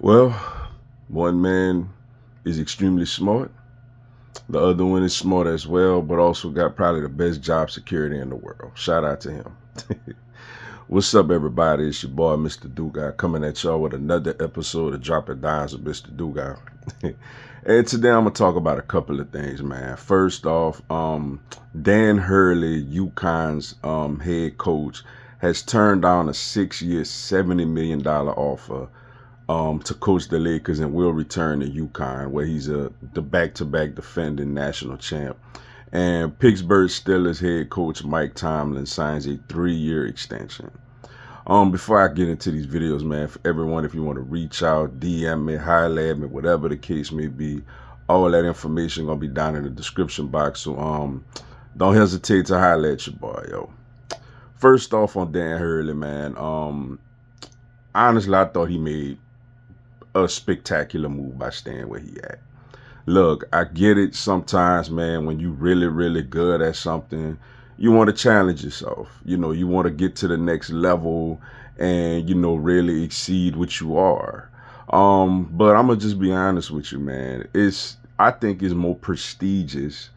Well, one man is extremely smart. The other one is smart as well, but also got probably the best job security in the world. Shout out to him. What's up, everybody? It's your boy, Mr. Dugai, coming at y'all with another episode of Dropping Dimes with Mr. Dugai. And today I'm gonna talk about a couple of things, man. First off, Dan Hurley, UConn's head coach, has turned down a 6-year, $70 million offer to coach the Lakers and will return to UConn, where he's the back-to-back defending national champ. And Pittsburgh Steelers head coach Mike Tomlin signs a 3-year extension. Before I get into these videos, man, for everyone, if you want to reach out, DM me, highlight at me, whatever the case may be, all that information gonna be down in the description box. So don't hesitate to highlight at your boy, yo. First off, on Dan Hurley, man. Honestly, I thought he made a spectacular move by staying where he at. Look, I get it sometimes, man, when you really, really good at something, you want to challenge yourself. You want to get to the next level and, really exceed what you are. But I'm going to just be honest with you, man. I think it's more prestigious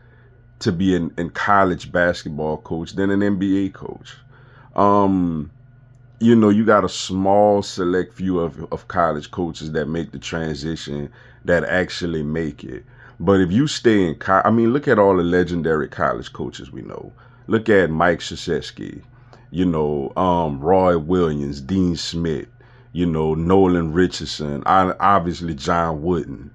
to be in college basketball coach than an NBA coach. You got a small select few of college coaches that make the transition, that actually make it. But if you stay in look at all the legendary college coaches we know. Look at Mike Krzyzewski, Roy Williams, Dean Smith, Nolan Richardson, obviously John Wooden.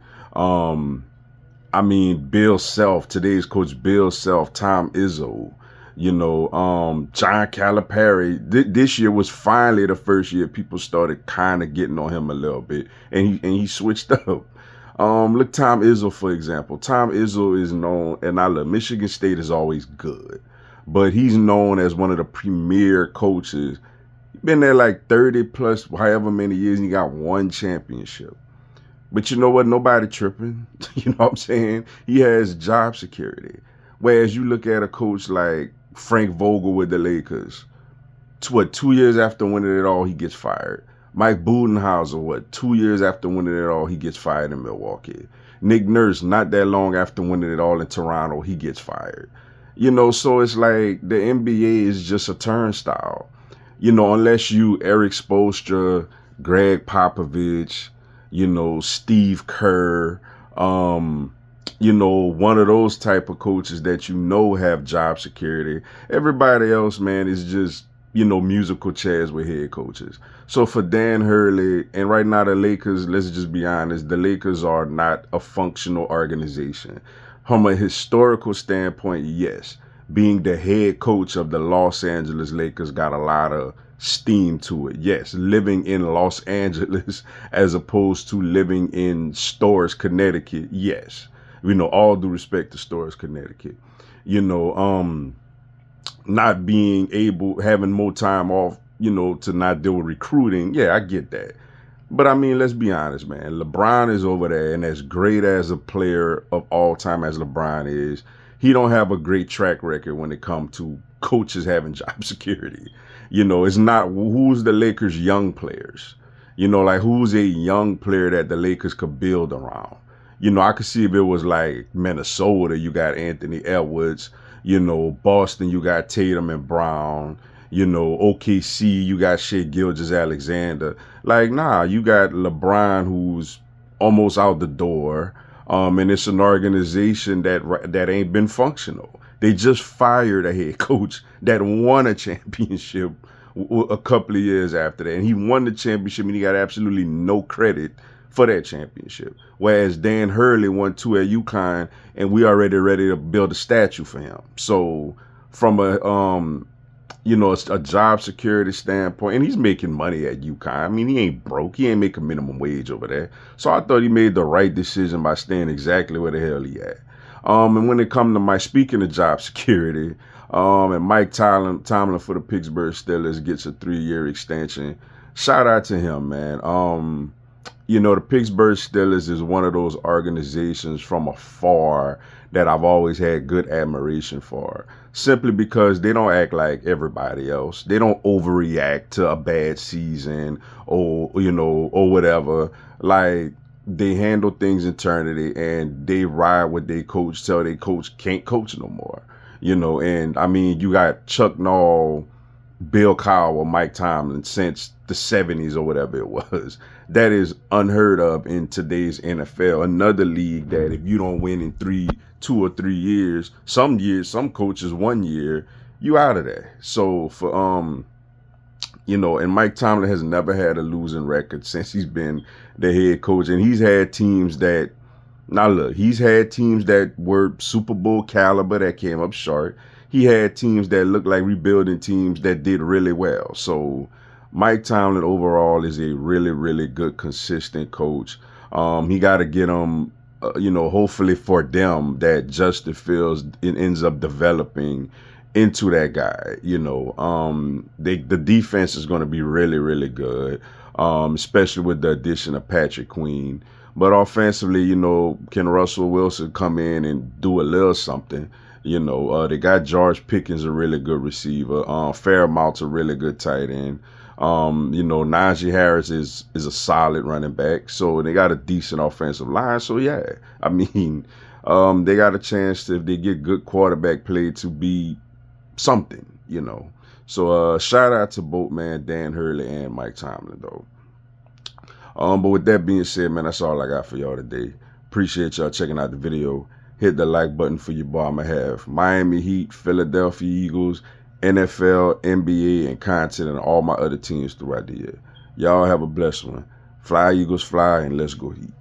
Bill Self, today's coach Bill Self, Tom Izzo. John Calipari. This year was finally the first year people started kind of getting on him a little bit, and he switched up. Look, Tom Izzo, for example. Tom Izzo is known, and I love Michigan State is always good, but he's known as one of the premier coaches. He's been there like 30 plus, however many years, and he got one championship. But you know what? Nobody tripping. You know what I'm saying? He has job security. Whereas you look at a coach like Frank Vogel with the Lakers, 2 years after winning it all, he gets fired. Mike Budenholzer, 2 years after winning it all, he gets fired in Milwaukee. Nick Nurse, not that long after winning it all in Toronto, he gets fired. So it's like the NBA is just a turnstile. Unless you Eric Spoelstra, Greg Popovich, Steve Kerr, one of those type of coaches that have job security. Everybody else, man, is just, musical chairs with head coaches. So for Dan Hurley, and right now the Lakers, let's just be honest, the Lakers are not a functional organization. From a historical standpoint, yes, being the head coach of the Los Angeles Lakers got a lot of steam to it. Yes, living in Los Angeles as opposed to living in Storrs, Connecticut. Yes. All due respect to Storrs, Connecticut. Not being able, having more time off, to not deal with recruiting. Yeah, I get that. But let's be honest, man. LeBron is over there, and as great as a player of all time as LeBron is, he don't have a great track record when it comes to coaches having job security. It's not who's the Lakers' young players. Like who's a young player that the Lakers could build around. I could see if it was like Minnesota, you got Anthony Edwards. Boston, you got Tatum and Brown. OKC, you got Shea Gilgeous-Alexander. Like, nah, you got LeBron, who's almost out the door. And it's an organization that ain't been functional. They just fired a head coach that won a championship a couple of years after that. And he won the championship and he got absolutely no credit for that championship. Whereas Dan Hurley won 2 at UConn, and we already ready to build a statue for him. So from a job security standpoint, and he's making money at UConn. He ain't broke. He ain't making minimum wage over there. So I thought he made the right decision by staying exactly where the hell he at. And when it comes to speaking of job security, and Mike Tomlin for the Pittsburgh Steelers gets a 3-year extension. Shout out to him, man. The Pittsburgh Steelers is one of those organizations from afar that I've always had good admiration for. Simply because they don't act like everybody else. They don't overreact to a bad season or whatever. Like, they handle things internally and they ride with their coach till their coach can't coach no more. And I mean, you got Chuck Noll, Bill Cowher, Mike Tomlin since the 70s or whatever it was. That is unheard of in today's NFL. Another league that if you don't win in 2 or 3 years, some coaches 1 year, you out of there. So and Mike Tomlin has never had a losing record since he's been the head coach. And he's had teams that were Super Bowl caliber that came up short. He had teams that looked like rebuilding teams that did really well. So Mike Tomlin overall is a really, really good, consistent coach. He got to get them, hopefully for them, that Justin Fields ends up developing into that guy. The defense is going to be really, really good, especially with the addition of Patrick Queen. But offensively, can Russell Wilson come in and do a little something? They got George Pickens, a really good receiver. Fairmount's a really good tight end. Najee Harris is a solid running back. So they got a decent offensive line. So yeah, I mean, they got a chance to, if they get good quarterback play, to be something. So shout out to both Dan Hurley and Mike Tomlin though. But with that being said, man, that's all I got for y'all today. Appreciate y'all checking out the video. Hit the like button for your boy. I'ma have Miami Heat, Philadelphia Eagles, NFL, NBA, and content, and all my other teams throughout the year. Y'all have a blessed one. Fly, Eagles, fly, and let's go Heat.